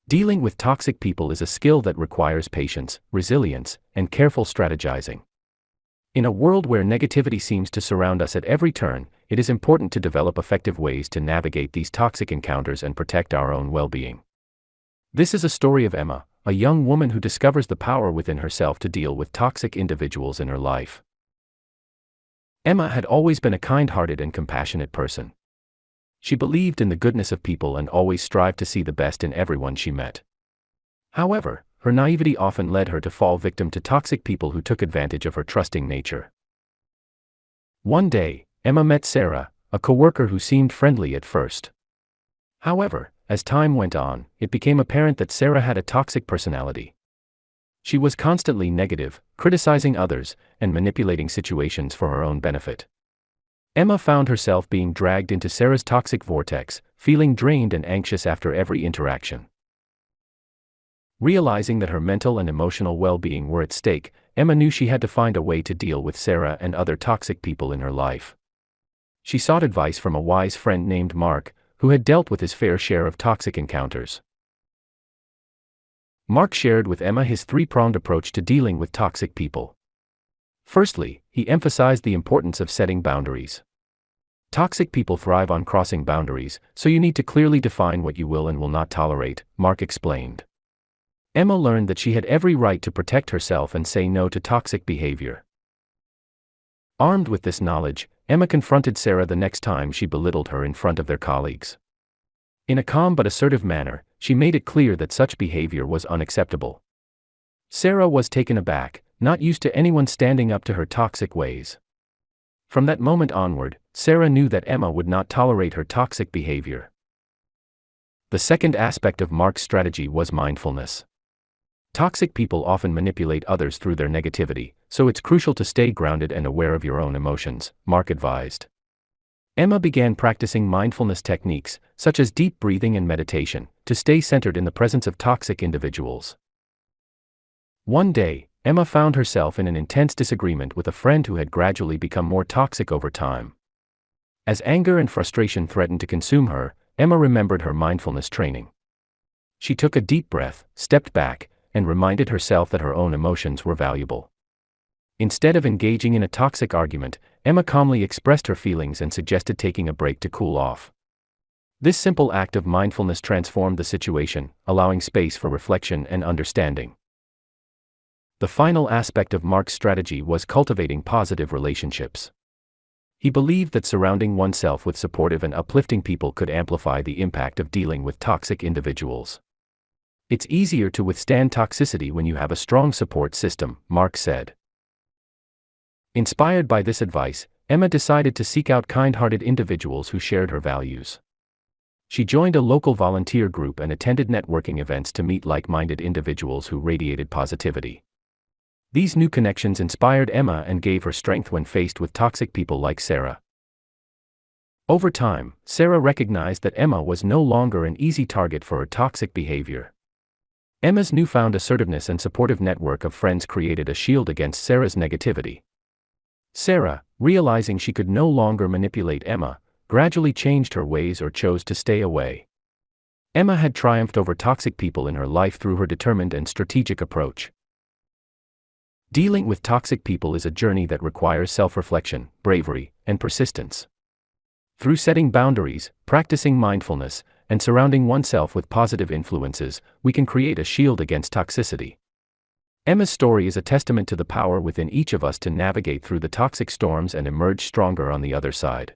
Dealing with toxic people is a skill that requires patience, resilience, and careful strategizing. In a world where negativity seems to surround us at every turn, it is important to develop effective ways to navigate these toxic encounters and protect our own well-being. This is a story of Emma, a young woman who discovers the power within herself to deal with toxic individuals in her life. Emma had always been a kind-hearted and compassionate person. She believed in the goodness of people and always strived to see the best in everyone she met. However, her naivety often led her to fall victim to toxic people who took advantage of her trusting nature. One day, Emma met Sarah, a coworker who seemed friendly at first. However, as time went on, it became apparent that Sarah had a toxic personality. She was constantly negative, criticizing others, and manipulating situations for her own benefit. Emma found herself being dragged into Sarah's toxic vortex, feeling drained and anxious after every interaction. Realizing that her mental and emotional well-being were at stake, Emma knew she had to find a way to deal with Sarah and other toxic people in her life. She sought advice from a wise friend named Mark, who had dealt with his fair share of toxic encounters. Mark shared with Emma his three-pronged approach to dealing with toxic people. Firstly, he emphasized the importance of setting boundaries. Toxic people thrive on crossing boundaries, so you need to clearly define what you will and will not tolerate, Mark explained. Emma learned that she had every right to protect herself and say no to toxic behavior. Armed with this knowledge, Emma confronted Sarah the next time she belittled her in front of their colleagues. In a calm but assertive manner, she made it clear that such behavior was unacceptable. Sarah was taken aback, not used to anyone standing up to her toxic ways. From that moment onward, Sarah knew that Emma would not tolerate her toxic behavior. The second aspect of Mark's strategy was mindfulness. Toxic people often manipulate others through their negativity, so it's crucial to stay grounded and aware of your own emotions, Mark advised. Emma began practicing mindfulness techniques, such as deep breathing and meditation, to stay centered in the presence of toxic individuals. One day, Emma found herself in an intense disagreement with a friend who had gradually become more toxic over time. As anger and frustration threatened to consume her, Emma remembered her mindfulness training. She took a deep breath, stepped back, and reminded herself that her own emotions were valuable. Instead of engaging in a toxic argument, Emma calmly expressed her feelings and suggested taking a break to cool off. This simple act of mindfulness transformed the situation, allowing space for reflection and understanding. The final aspect of Mark's strategy was cultivating positive relationships. He believed that surrounding oneself with supportive and uplifting people could amplify the impact of dealing with toxic individuals. It's easier to withstand toxicity when you have a strong support system, Mark said. Inspired by this advice, Emma decided to seek out kind-hearted individuals who shared her values. She joined a local volunteer group and attended networking events to meet like-minded individuals who radiated positivity. These new connections inspired Emma and gave her strength when faced with toxic people like Sarah. Over time, Sarah recognized that Emma was no longer an easy target for her toxic behavior. Emma's newfound assertiveness and supportive network of friends created a shield against Sarah's negativity. Sarah, realizing she could no longer manipulate Emma, gradually changed her ways or chose to stay away. Emma had triumphed over toxic people in her life through her determined and strategic approach. Dealing with toxic people is a journey that requires self-reflection, bravery, and persistence. Through setting boundaries, practicing mindfulness, and surrounding oneself with positive influences, we can create a shield against toxicity. Emma's story is a testament to the power within each of us to navigate through the toxic storms and emerge stronger on the other side.